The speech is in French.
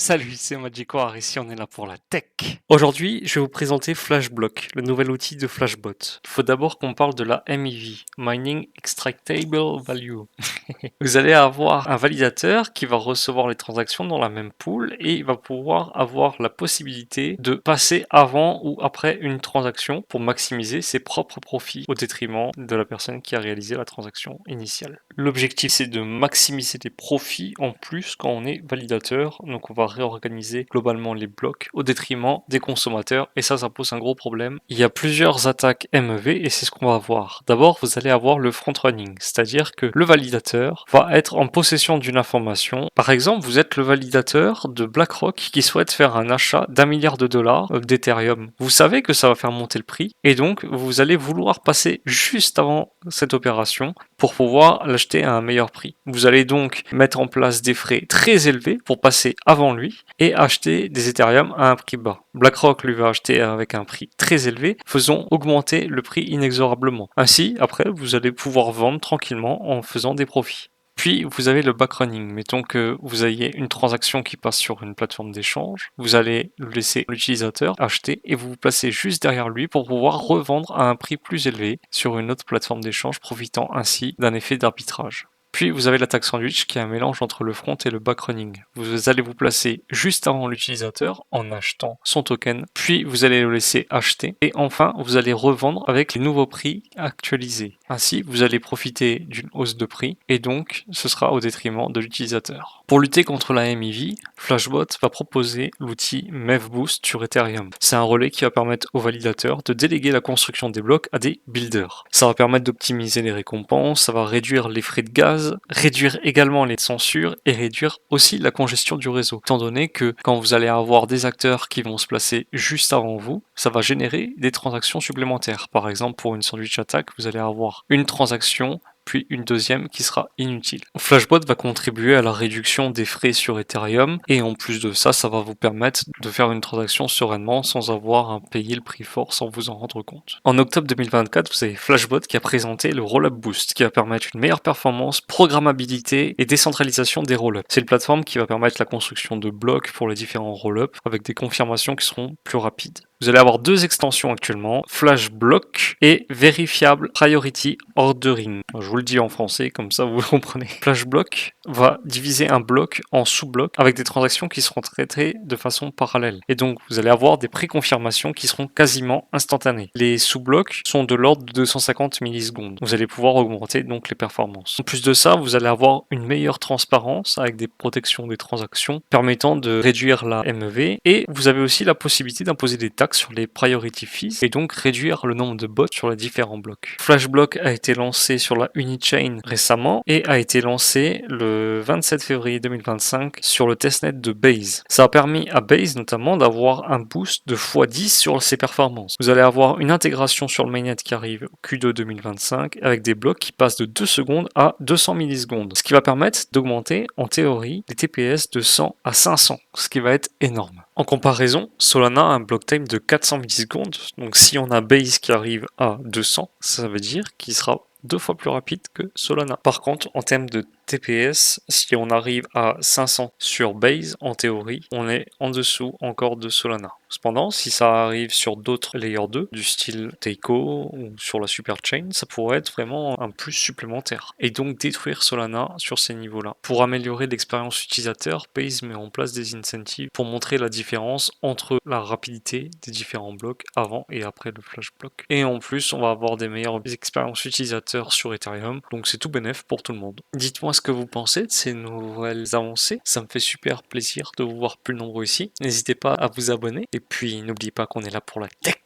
Salut, c'est Magicoire, ici on est là pour la tech. Aujourd'hui, je vais vous présenter Flashblock, le nouvel outil de Flashbot. Il faut d'abord qu'on parle de la MEV, Mining Extractable Value. Vous allez avoir un validateur qui va recevoir les transactions dans la même pool et il va pouvoir avoir la possibilité de passer avant ou après une transaction pour maximiser ses propres profits au détriment de la personne qui a réalisé la transaction initiale. L'objectif, c'est de maximiser les profits en plus quand on est validateur, donc on va réorganiser globalement les blocs au détriment des consommateurs et ça pose un gros problème. Il y a plusieurs attaques MEV et c'est ce qu'on va voir. D'abord, vous allez avoir le front running, c'est-à-dire que le validateur va être en possession d'une information. Par exemple, vous êtes le validateur de BlackRock qui souhaite faire un achat d'1 milliard de dollars d'Ethereum. Vous savez que ça va faire monter le prix et donc vous allez vouloir passer juste avant cette opération pour pouvoir l'acheter à un meilleur prix. Vous allez donc mettre en place des frais très élevés pour passer avant lui et acheter des Ethereum à un prix bas. BlackRock lui va acheter avec un prix très élevé, faisant augmenter le prix inexorablement. Ainsi, après, vous allez pouvoir vendre tranquillement en faisant des profits. Puis vous avez le backrunning. Mettons que vous ayez une transaction qui passe sur une plateforme d'échange. Vous allez laisser l'utilisateur acheter et vous vous placez juste derrière lui pour pouvoir revendre à un prix plus élevé sur une autre plateforme d'échange, profitant ainsi d'un effet d'arbitrage. Puis vous avez l'attaque sandwich qui est un mélange entre le front et le backrunning. Vous allez vous placer juste avant l'utilisateur en achetant son token, puis vous allez le laisser acheter et enfin vous allez revendre avec les nouveaux prix actualisés. Ainsi vous allez profiter d'une hausse de prix et donc ce sera au détriment de l'utilisateur. Pour lutter contre la MEV, Flashbot va proposer l'outil MEVBoost sur Ethereum. C'est un relais qui va permettre aux validateurs de déléguer la construction des blocs à des builders. Ça va permettre d'optimiser les récompenses, ça va réduire les frais de gaz, réduire également les censures et réduire aussi la congestion du réseau. Étant donné que quand vous allez avoir des acteurs qui vont se placer juste avant vous, ça va générer des transactions supplémentaires. Par exemple, pour une sandwich attack, vous allez avoir une transaction puis une deuxième qui sera inutile. Flashbot va contribuer à la réduction des frais sur Ethereum et en plus de ça, ça va vous permettre de faire une transaction sereinement sans avoir à payer le prix fort sans vous en rendre compte. En octobre 2024, vous avez Flashbot qui a présenté le Rollup Boost qui va permettre une meilleure performance, programmabilité et décentralisation des rollups. C'est une plateforme qui va permettre la construction de blocs pour les différents rollups avec des confirmations qui seront plus rapides. Vous allez avoir deux extensions actuellement, Flashblock et Verifiable Priority Ordering. Je vous le dis en français, comme ça vous comprenez. Flashblock va diviser un bloc en sous-blocs avec des transactions qui seront traitées de façon parallèle. Et donc vous allez avoir des préconfirmations qui seront quasiment instantanées. Les sous-blocs sont de l'ordre de 250 millisecondes. Vous allez pouvoir augmenter donc les performances. En plus de ça, vous allez avoir une meilleure transparence avec des protections des transactions permettant de réduire la MEV et vous avez aussi la possibilité d'imposer des taxes sur les priority fees et donc réduire le nombre de bots sur les différents blocs. Flashblock a été lancé sur la Unichain récemment et a été lancé le 27 février 2025 sur le testnet de Base. Ça a permis à Base notamment d'avoir un boost de x10 sur ses performances. Vous allez avoir une intégration sur le mainnet qui arrive Q2 2025 avec des blocs qui passent de 2 secondes à 200 millisecondes, ce qui va permettre d'augmenter en théorie les TPS de 100 à 500, ce qui va être énorme. En comparaison, Solana a un block time de 400 millisecondes, donc si on a Base qui arrive à 200, ça veut dire qu'il sera 2 fois plus rapide que Solana. Par contre, en termes de TPS, si on arrive à 500 sur Base, en théorie, on est en dessous encore de Solana. Cependant, si ça arrive sur d'autres Layer 2, du style Teiko ou sur la Superchain, ça pourrait être vraiment un plus supplémentaire. Et donc détruire Solana sur ces niveaux-là. Pour améliorer l'expérience utilisateur, Base met en place des incentives pour montrer la différence entre la rapidité des différents blocs avant et après le flash block. Et en plus, on va avoir des meilleures expériences utilisateurs sur Ethereum, donc c'est tout bénef pour tout le monde. Dites-moi ce que vous pensez de ces nouvelles avancées, ça me fait super plaisir de vous voir plus nombreux ici. N'hésitez pas à vous abonner, et puis n'oubliez pas qu'on est là pour la tech.